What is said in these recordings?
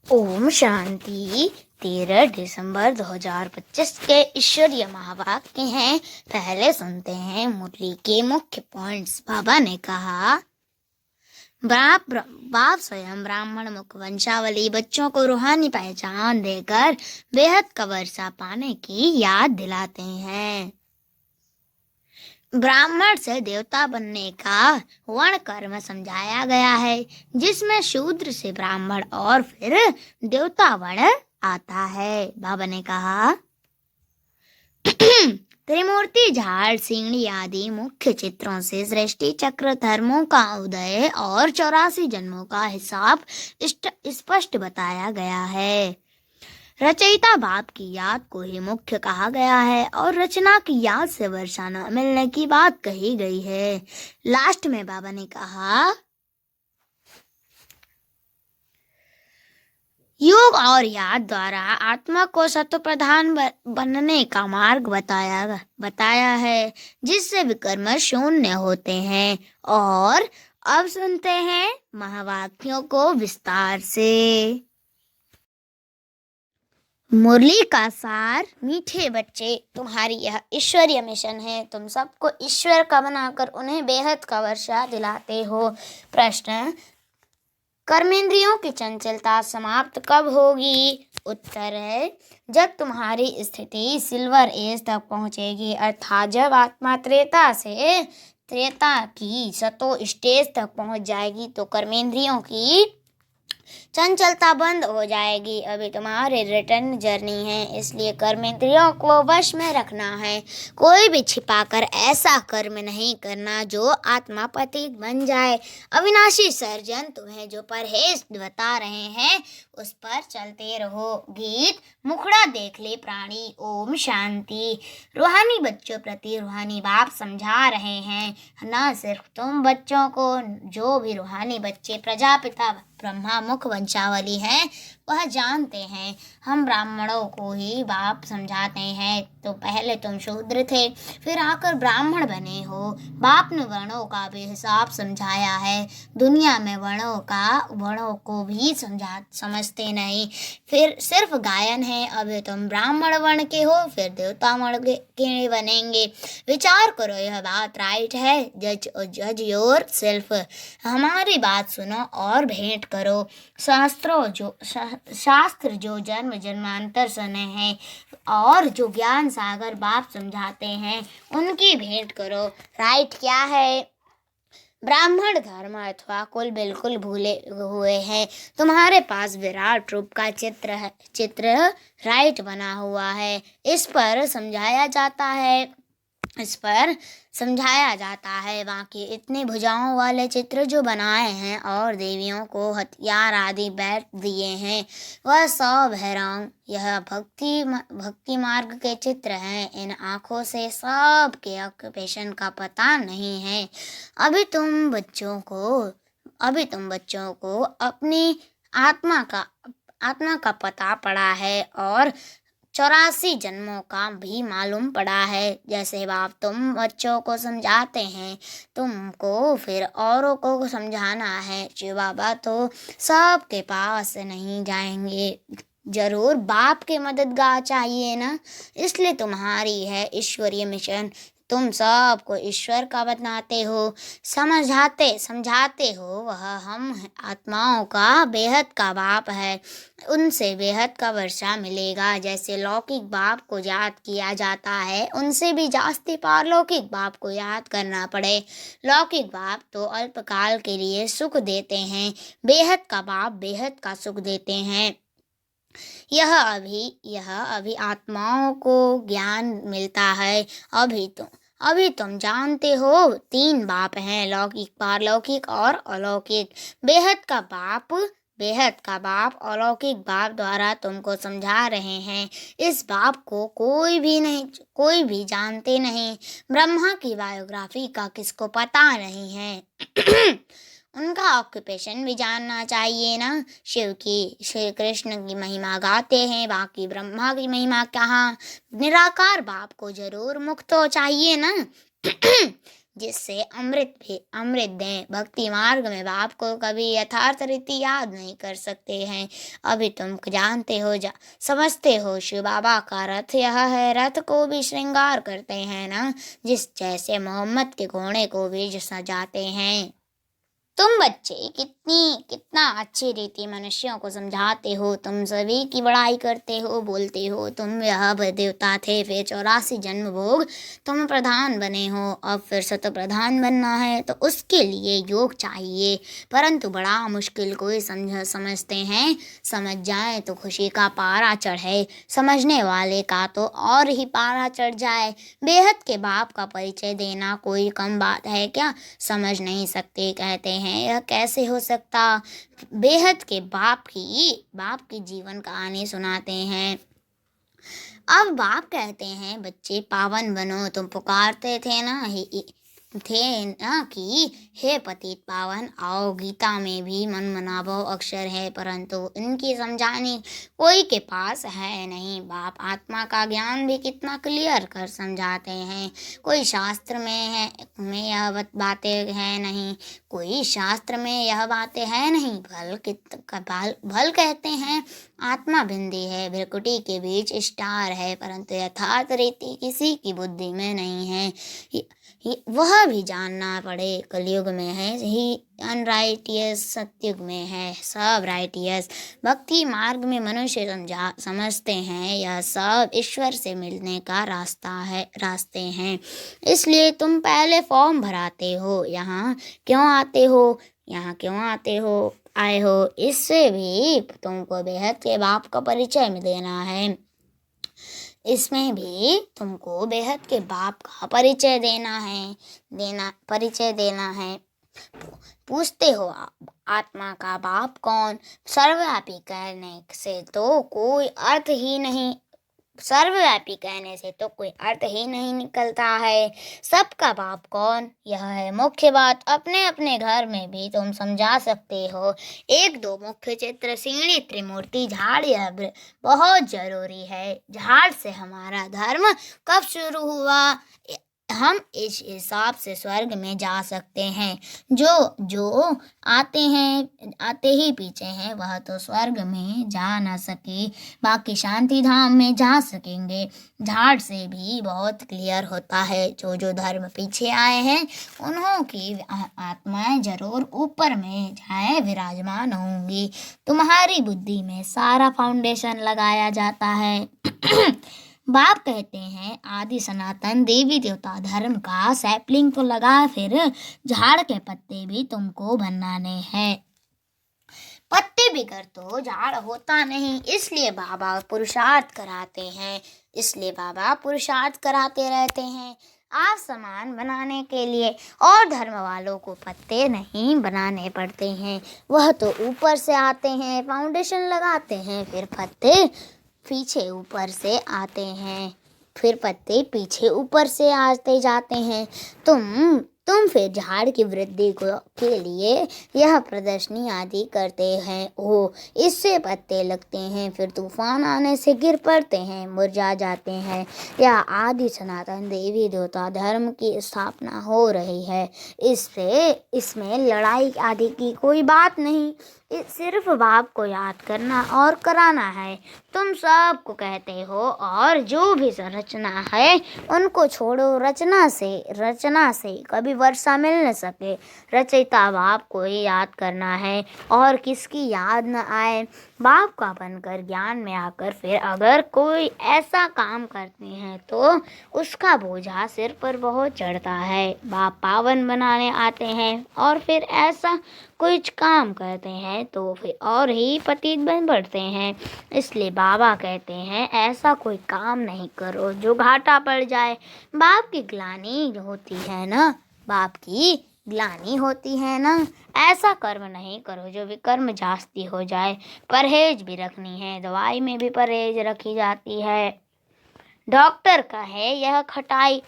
ओम शांति। 13 दिसंबर 2025 के ईश्वरीय महावाक्य हैं। पहले सुनते हैं मुरली के मुख्य पॉइंट्स। बाबा ने कहा, बाप स्वयं ब्राह्मण मुख वंशावली बच्चों को रूहानी पहचान देकर बेहद का वर्षा पाने की याद दिलाते हैं। ब्राह्मण से देवता बनने का वर्ण कर्म समझाया गया है, जिसमें शूद्र से ब्राह्मण और फिर देवता वर्ण आता है। बाबा ने कहा, त्रिमूर्ति झाड़ सिंगड़ी आदि मुख्य चित्रों से सृष्टि चक्र धर्मों का उदय और 84 जन्मों का हिसाब स्पष्ट बताया गया है। रचयिता बाप की याद को ही मुख्य कहा गया है और रचना की याद से वर्षा न मिलने की बात कही गई है। लास्ट में बाबा ने कहा, योग और याद द्वारा आत्मा को सत्व प्रधान बनने का मार्ग बताया है, जिससे विकर्म शून्य होते हैं। और अब सुनते हैं महावाक्यों को विस्तार से। मुरली का सार। मीठे बच्चे, तुम्हारी यह ईश्वरीय मिशन है। तुम सबको ईश्वर का बनाकर उन्हें बेहद का वर्षा दिलाते हो। प्रश्न, कर्मेंद्रियों की चंचलता समाप्त कब होगी? उत्तर है, जब तुम्हारी स्थिति सिल्वर एज तक पहुंचेगी, अर्थात जब आत्मा त्रेता की सतो स्टेज तक पहुंच जाएगी तो कर्मेंद्रियों की चंचलता बंद हो जाएगी। अभी तुम्हारे रिटर्न जर्नी है, इसलिए कर्मेंद्रियों को वश में रखना है। कोई भी छिपाकर ऐसा कर्म नहीं करना जो आत्मा पतित बन जाए। अविनाशी सर्जन तुम्हें जो परहेज बता रहे हैं उस पर चलते रहो। गीत। मुखड़ा देख ले प्राणी। ओम शांति। रूहानी बच्चों प्रति रूहानी बाप समझा रहे हैं, न सिर्फ तुम बच्चों को, जो भी रूहानी बच्चे प्रजापिता ब्रह्मा मुख वंशावली हैं वह जानते हैं। हम ब्राह्मणों को ही बाप समझाते हैं। तो पहले तुम शूद्र थे, फिर आकर ब्राह्मण बने हो। बाप ने वर्णों का भी हिसाब समझाया है। दुनिया में वर्णों को भी समझते नहीं, फिर सिर्फ गायन है। अभी तुम ब्राह्मण वर्ण के हो, फिर देवता वर्ण के बनेंगे। विचार करो, यह बात राइट है। जज योर सेल्फ। हमारी बात सुनो और भेंट करो। शास्त्र जो जन्म जन्मांतर सुने हैं और जो ज्ञान सागर बाप समझाते हैं उनकी भेंट करो। राइट क्या है? ब्राह्मण धर्म अथवा कुल बिल्कुल भूले हुए हैं। तुम्हारे पास विराट रूप का चित्र राइट बना हुआ है। इस पर समझाया जाता है बाकी इतने भुजाओं वाले चित्र जो बनाए हैं और देवियों को हथियार आदि बैठ दिए हैं, वह सब है रंग। यह भक्ति मार्ग के चित्र हैं। इन आँखों से सब के ऑक्यूपेशन का पता नहीं है। अभी तुम बच्चों को अपनी आत्मा का पता पड़ा है और 84 जन्मों का भी मालूम पड़ा है। जैसे बाप तुम बच्चों को समझाते हैं, तुमको फिर औरों को समझाना है। शिव बाबा तो सबके पास नहीं जाएंगे, जरूर बाप के मददगार चाहिए ना। इसलिए तुम्हारी है ईश्वरीय मिशन। तुम सबको ईश्वर का बनाते हो, समझाते हो। वह हम आत्माओं का बेहद का बाप है। उनसे बेहद का वर्षा मिलेगा। जैसे लौकिक बाप को याद किया जाता है, उनसे भी जास्ती पारलौकिक बाप को याद करना पड़े। लौकिक बाप तो अल्पकाल के लिए सुख देते हैं, बेहद का बाप बेहद का सुख देते हैं। यह अभी आत्माओं को ज्ञान मिलता है। अभी तुम जानते हो 3 बाप हैं, लौकिक पारलौकिक और अलौकिक। बेहद का बाप अलौकिक बाप द्वारा तुमको समझा रहे हैं। इस बाप को कोई भी जानते नहीं। ब्रह्मा की बायोग्राफी का किसको पता नहीं है। उनका ऑक्यूपेशन भी जानना चाहिए ना। श्री कृष्ण की महिमा गाते हैं, बाकी ब्रह्मा की महिमा कहाँ। निराकार बाप को जरूर मुक्त तो चाहिए ना। जिससे अमृत दें। भक्ति मार्ग में बाप को कभी यथार्थ रीति याद नहीं कर सकते हैं। अभी तुम जानते हो, समझते हो, शिव बाबा का रथ यह है। रथ को भी श्रृंगार करते हैं ना, जिस जैसे मोहम्मद के घोड़े को भी सजाते हैं। तुम बच्चे कितना अच्छी रीति मनुष्यों को समझाते हो। तुम सभी की बड़ाई करते हो, बोलते हो तुम यह देवता थे, फिर 84 जन्म भोग तुम प्रधान बने हो। अब फिर शत प्रधान बनना है तो उसके लिए योग चाहिए, परंतु बड़ा मुश्किल। कोई समझते हैं, समझ जाए तो खुशी का पारा चढ़े, समझने वाले का तो और ही पारा चढ़ जाए। बेहद के बाप का परिचय देना कोई कम बात है क्या? समझ नहीं सकते, कहते हैं यह कैसे हो सकता। बेहद के बाप की जीवन कहानी सुनाते हैं। अब बाप कहते हैं, बच्चे पावन बनो। तुम पुकारते थे ना कि हे पतित पावन आओ। गीता में भी मन मनाभव अक्षर है, परंतु इनकी समझाने कोई के पास है नहीं। बाप आत्मा का ज्ञान भी कितना क्लियर कर समझाते हैं। कोई शास्त्र में यह बातें है नहीं, कोई शास्त्र में यह बातें है नहीं। भल कहते हैं आत्मा भिंदी है, भ्रिकुटी के बीच स्टार है, परंतु यथार्थ रीति किसी की बुद्धि में नहीं है। वह भी जानना पड़े। कलयुग में है ही अनराइटियस, सतयुग में है सब राइटियस। भक्ति मार्ग में मनुष्य समझते हैं यह सब ईश्वर से मिलने का रास्ते हैं। इसलिए तुम पहले फॉर्म भराते हो, यहाँ क्यों आए हो। इससे भी तुमको बेहद के बाप का परिचय देना है। इसमें भी तुमको बेहद के बाप का परिचय देना है। पूछते हो आत्मा का बाप कौन? सर्वव्यापी कहने से तो कोई अर्थ ही नहीं निकलता है। सबका बाप कौन, यह है मुख्य बात। अपने अपने घर में भी तुम समझा सकते हो। 1-2 मुख्य चित्र, सीढ़ी, त्रिमूर्ति, झाड़, यह बहुत जरूरी है। झाड़ से हमारा धर्म कब शुरू हुआ? हम इस हिसाब से स्वर्ग में जा सकते हैं। जो आते ही पीछे हैं वह तो स्वर्ग में जा न सके, बाकी शांति धाम में जा सकेंगे। झाड़ से भी बहुत क्लियर होता है, जो धर्म पीछे आए हैं उन्हों की आत्माएं जरूर ऊपर में जाए विराजमान होंगी। तुम्हारी बुद्धि में सारा फाउंडेशन लगाया जाता है। बाप कहते हैं आदि सनातन देवी देवता धर्म का सैपलिंग तो लगा, फिर झाड़ के पत्ते भी तुमको बनाने हैं। पत्ते बिगड़ तो झाड़ होता नहीं, इसलिए बाबा पुरुषार्थ कराते रहते हैं। आप सामान बनाने के लिए और धर्म वालों को पत्ते नहीं बनाने पड़ते हैं, वह तो ऊपर से आते हैं, फाउंडेशन लगाते हैं, फिर पत्ते पीछे ऊपर से आते जाते हैं। तुम फिर झाड़ की वृद्धि के लिए यह प्रदर्शनी आदि करते हैं हो। इससे पत्ते लगते हैं, फिर तूफान आने से गिर पड़ते हैं, मुरझा जाते हैं। यह आदि सनातन देवी देवता धर्म की स्थापना हो रही है। इसमें लड़ाई आदि की कोई बात नहीं, सिर्फ बाप को याद करना और कराना है। तुम सबको कहते हो और जो भी रचना है उनको छोड़ो। रचना से कभी वर्षा मिल न सके। रचयिता बाप को ही याद करना है और किसकी याद न आए। बाप का बनकर ज्ञान में आकर फिर अगर कोई ऐसा काम करते हैं तो उसका बोझा सिर पर बहुत चढ़ता है। बाप पावन बनाने आते हैं और फिर ऐसा कुछ काम करते हैं तो फिर और ही पतित बन पड़ते हैं। इसलिए बाबा कहते हैं ऐसा कोई काम नहीं करो जो घाटा पड़ जाए। बाप की ग्लानि होती है ना, ऐसा कर्म नहीं करो जो विकर्म जास्ती हो जाए। परहेज भी रखनी है, दवाई में भी परहेज रखी जाती है। डॉक्टर कहे यह खटाई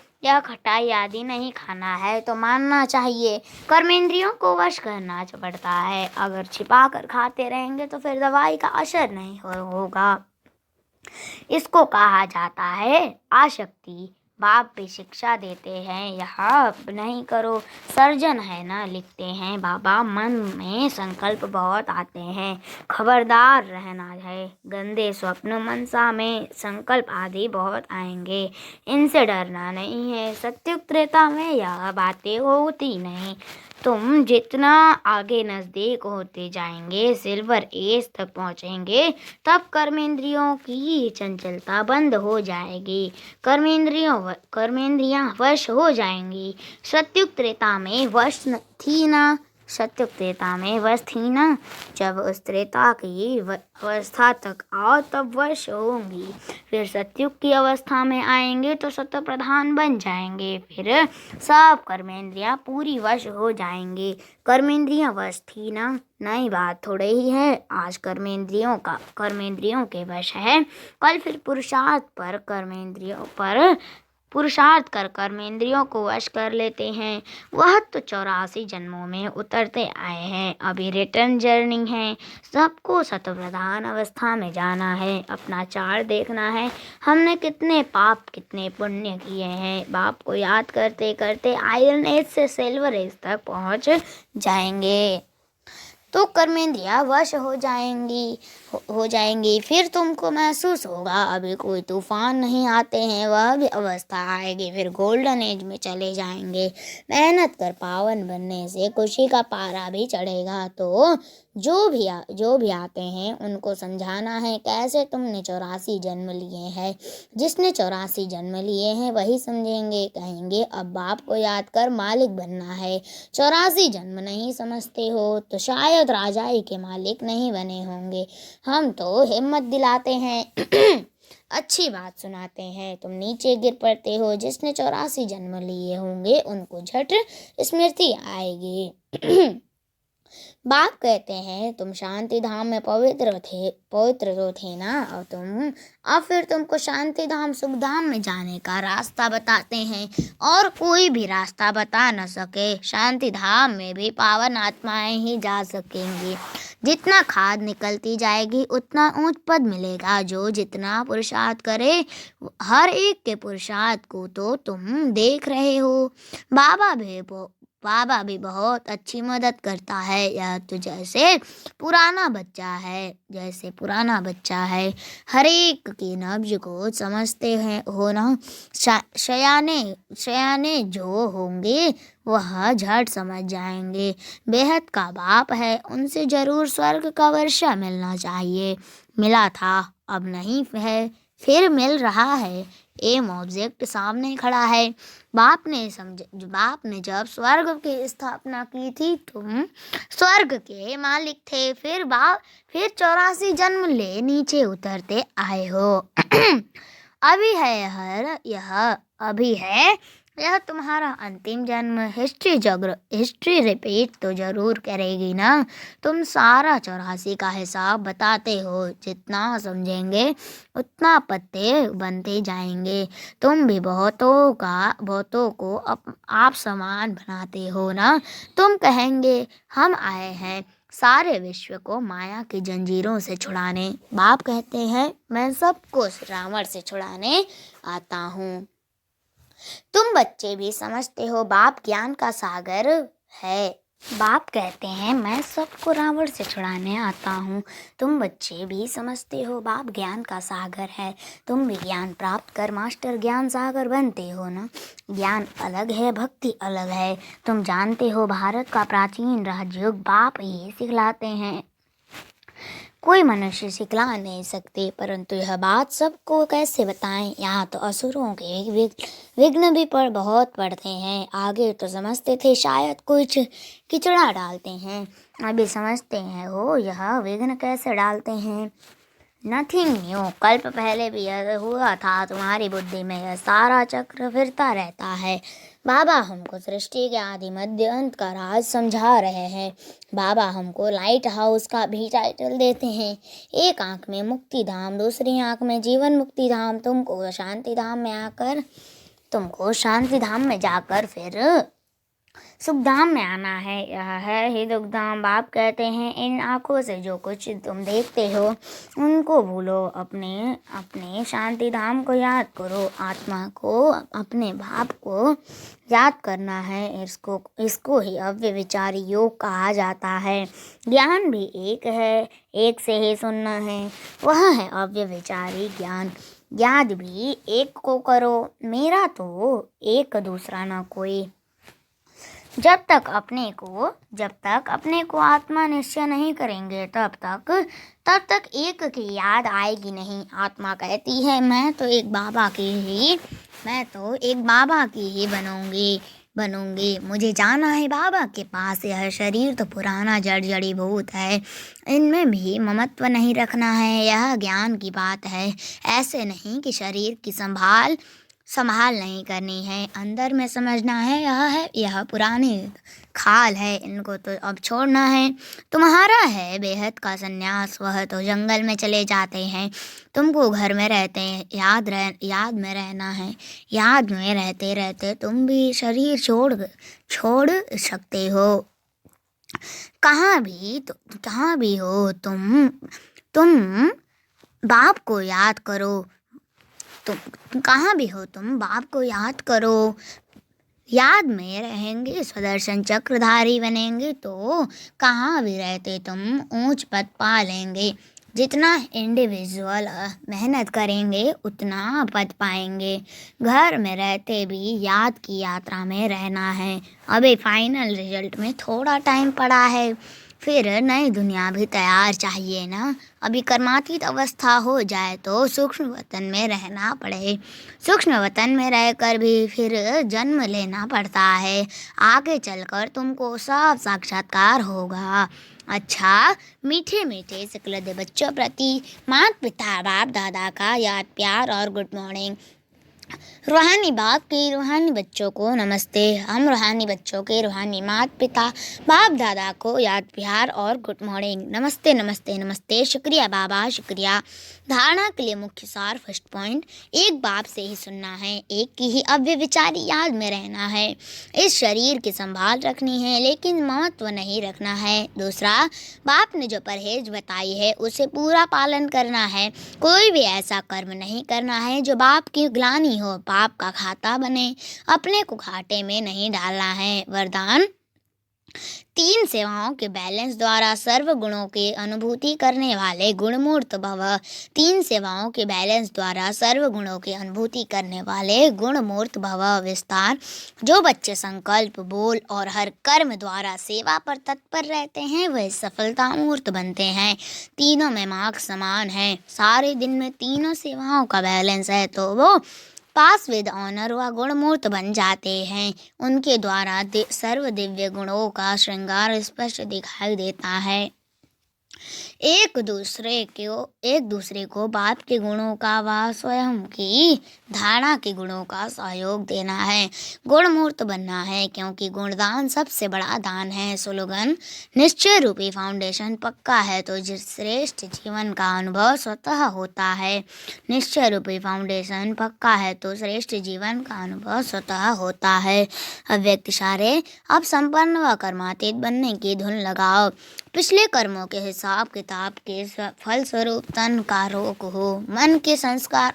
आदि नहीं खाना है तो मानना चाहिए। कर्मेंद्रियों को वश करना पड़ता है, अगर छिपा कर खाते रहेंगे तो फिर दवाई का असर नहीं होगा। इसको कहा जाता है आसक्ति। बाप भी शिक्षा देते हैं, यह नहीं करो, सर्जन है ना लिखते हैं बाबा। मन में संकल्प बहुत आते हैं, खबरदार रहना है। गंदे स्वप्न मनसा में संकल्प आदि बहुत आएंगे, इनसे डरना नहीं है। सत्युग त्रेता में यह बातें होती नहीं। तुम जितना आगे नजदीक होते जाएंगे, सिल्वर एज तक पहुंचेंगे, तब कर्मेंद्रियों की चंचलता बंद हो जाएगी, कर्मेंद्रियां वश हो जाएंगी। सत्युग त्रेता में वश थी ना, सत्युग त्रेता में वश थी ना। जब उस त्रेता की अवस्था तक आओ तब वश होंगी। फिर सत्युग की अवस्था में आएंगे तो सत्व प्रधान बन जाएंगे, फिर सब कर्मेंद्रियां पूरी वश हो जाएंगे। कर्मेंद्रियां वश थी ना, नई बात थोड़े ही है। आज कर्मेंद्रियों के वश है, कल फिर पुरुषार्थ कर कर्मेंद्रियों को वश कर लेते हैं। वह तो 84 जन्मों में उतरते आए हैं, अभी रिटर्न जर्नी है। सबको सत्वप्रधान अवस्था में जाना है, अपना चार्ट देखना है, हमने कितने पाप कितने पुण्य किए हैं। बाप को याद करते करते आयरन एज से सिल्वर एज तक पहुंच जाएंगे, तो कर्मेंद्रियां वश हो जाएंगी। फिर तुमको महसूस होगा अभी कोई तूफान नहीं आते हैं, वह भी अवस्था आएगी, फिर गोल्डन एज में चले जाएंगे। मेहनत कर पावन बनने से खुशी का पारा भी चढ़ेगा। तो जो भी आते हैं उनको समझाना है कैसे तुमने 84 जन्म लिए हैं। जिसने 84 जन्म लिए हैं वही समझेंगे, कहेंगे अब बाप को याद कर मालिक बनना है। 84 जन्म नहीं समझते हो तो शायद राजाई के मालिक नहीं बने होंगे। हम तो हिम्मत दिलाते हैं अच्छी बात सुनाते हैं, तुम नीचे गिर पड़ते हो। जिसने 84 जन्म लिए होंगे उनको झट स्मृति आएगी। बाप कहते हैं तुम शांति धाम में पवित्र तो थे ना, अब फिर तुमको शांति धाम सुख धाम में जाने का रास्ता बताते हैं, और कोई भी रास्ता बता न सके। शांति धाम में भी पावन आत्माएं ही जा सकेंगी। जितना खाद निकलती जाएगी उतना ऊंच पद मिलेगा। जो जितना पुरुषार्थ करे, हर एक के पुरुषार्थ को तो तुम देख रहे हो। बाबा भी बहुत अच्छी मदद करता है। यह तो जैसे पुराना बच्चा है, हर एक की नब्ज को समझते हैं हो ना। शयाने जो होंगे वह झट समझ जाएंगे। बेहद का बाप है, उनसे जरूर स्वर्ग का वर्षा मिलना चाहिए। मिला था, अब नहीं है, फिर मिल रहा है। एम ऑब्जेक्ट सामने खड़ा है। बाप ने जब स्वर्ग की स्थापना की थी तुम स्वर्ग के मालिक थे, फिर 84 जन्म ले नीचे उतरते आए हो। अभी है यह तुम्हारा अंतिम जन्म। हिस्ट्री रिपीट तो जरूर करेगी ना। तुम सारा 84 का हिसाब बताते हो, जितना समझेंगे उतना पत्ते बनते जाएंगे। तुम भी बहुतों को आप समान बनाते हो ना। तुम कहेंगे हम आए हैं सारे विश्व को माया की जंजीरों से छुड़ाने। बाप कहते हैं मैं सबको रावण से छुड़ाने आता हूँ। तुम बच्चे भी समझते हो बाप ज्ञान का सागर है। बाप कहते हैं मैं सबको रावण से छुड़ाने आता हूँ। तुम बच्चे भी समझते हो बाप ज्ञान का सागर है। तुम भी ज्ञान प्राप्त कर मास्टर ज्ञान सागर बनते हो ना। ज्ञान अलग है, भक्ति अलग है। तुम जानते हो भारत का प्राचीन राजयोग बाप ही सिखलाते हैं, कोई मनुष्य सिखला नहीं सकते। परंतु यह बात सबको कैसे बताएं। यहाँ तो असुरों के विघ्न भी बहुत पड़ते हैं। आगे तो समझते थे शायद कुछ किचड़ा डालते हैं, अभी समझते हैं हो यह विघ्न कैसे डालते हैं। नथिंग न्यू, कल्प पहले भी यह हुआ था। तुम्हारी बुद्धि में यह सारा चक्र फिरता रहता है। बाबा हमको सृष्टि के आदि मध्य अंत का राज समझा रहे हैं। बाबा हमको लाइट हाउस का भी टाइटल देते हैं। एक आंख में मुक्ति धाम, दूसरी आंख में जीवन मुक्ति धाम। तुमको शांति धाम में जाकर फिर सुखधाम में आना है, यह है ही दुखधाम। बाप कहते हैं इन आँखों से जो कुछ तुम देखते हो उनको भूलो, अपने अपने शांति धाम को याद करो। आत्मा को अपने भाव को याद करना है, इसको ही अव्यभिचारी योग कहा जाता है। ज्ञान भी एक है, एक से ही सुनना है, वह है अव्यभिचारी ज्ञान। याद भी एक को करो, मेरा तो एक दूसरा न कोई। जब तक अपने को आत्मा निश्चय नहीं करेंगे तब तक एक की याद आएगी नहीं। आत्मा कहती है मैं तो एक बाबा की ही बनूंगी। मुझे जाना है बाबा के पास। यह शरीर तो पुराना जड़ी भूत है, इनमें भी ममत्व नहीं रखना है। यह ज्ञान की बात है, ऐसे नहीं कि शरीर की संभाल नहीं करनी है, अंदर में समझना है। यह पुरानी खाल है, इनको तो अब छोड़ना है। तुम्हारा है बेहद का संन्यास, वह तो जंगल में चले जाते हैं, तुमको घर में रहते हैं, याद में रहना है। याद में रहते रहते तुम भी शरीर छोड़ सकते हो। कहाँ भी हो तुम बाप को याद करो। कहाँ भी हो तुम बाप को याद करो। याद में रहेंगे, स्वदर्शन चक्रधारी बनेंगे तो कहाँ भी रहते तुम ऊंच पद पा लेंगे। जितना इंडिविजुअल मेहनत करेंगे उतना पद पाएंगे। घर में रहते भी याद की यात्रा में रहना है। अभी फाइनल रिजल्ट में थोड़ा टाइम पड़ा है, फिर नई दुनिया भी तैयार चाहिए ना। अभी कर्मातीत अवस्था हो जाए तो सूक्ष्म वतन में रहना पड़े, सूक्ष्म वतन में रहकर भी फिर जन्म लेना पड़ता है। आगे चलकर तुमको सब साक्षात्कार होगा। अच्छा, मीठे मीठे सकलद बच्चों प्रति माता पिता बाप दादा का याद प्यार और गुड मॉर्निंग। रूहानी बाप के रूहानी बच्चों को नमस्ते। हम रूहानी बच्चों के रूहानी माता पिता बाप दादा को याद प्यार और गुड मॉर्निंग। नमस्ते नमस्ते नमस्ते। शुक्रिया बाबा, शुक्रिया। धारणा के लिए मुख्य सार फर्स्ट पॉइंट, एक बाप से ही सुनना है, एक की ही अव्यभिचारी याद में रहना है। इस शरीर की संभाल रखनी है लेकिन महत्व नहीं रखना है। दूसरा, बाप ने जो परहेज बताई है उसे पूरा पालन करना है। कोई भी ऐसा कर्म नहीं करना है जो बाप की ग्लानि हो, पाप का खाता बने। अपने को घाटे में नहीं डालना है। वरदान, तीन सेवाओं के बैलेंस द्वारा सर्व गुणों की अनुभूति करने वाले गुणमूर्त भव। तीन सेवाओं के बैलेंस द्वारा सर्व गुणों की अनुभूति करने वाले गुणमूर्त भव। विस्तार, जो बच्चे संकल्प, बोल और हर कर्म द्वारा सेवा पर तत्पर रहते हैं वह सफलता मूर्त बनते हैं। तीनों में मार्क्स समान है। सारे दिन में तीनों सेवाओं का बैलेंस है तो वो पास विद ऑनर व गुणमूर्त बन जाते हैं। उनके द्वारा सर्व दिव्य गुणों का श्रृंगार स्पष्ट दिखाई देता है। एक दूसरे को बाप के गुणों का व स्वयं की धारणा के गुणों का सहयोग देना है। गुणमूर्त बनना है क्योंकि गुणदान सबसे बड़ा दान है। स्लोगन, निश्चय रूपी फाउंडेशन पक्का है तो श्रेष्ठ जीवन का अनुभव स्वतः होता है। निश्चय रूपी फाउंडेशन पक्का है तो श्रेष्ठ जीवन का अनुभव स्वतः होता है। अव्यक्त इशारे, अब संपन्न व कर्मातीत बनने की धुन लगाओ। पिछले कर्मों के हिसाब किताब के फलस्वरूप तन का रोग हो। मन के संस्कार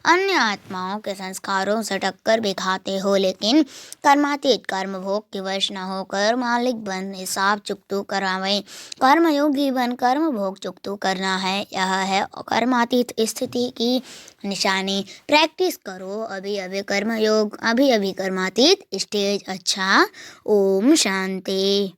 अन्य आत्माओं के संस्कारों से टक्कर भी खाते हो, लेकिन कर्मातीत कर्म भोग के वश न होकर मालिक बन हिसाब चुकतू करावें। कर्मयोगी बन कर्म भोग चुकतू करना है, यह है कर्मातीत स्थिति की निशानी। प्रैक्टिस करो अभी अभी कर्मयोग, अभी अभी कर्मातीत स्टेज। अच्छा, ओम शांति।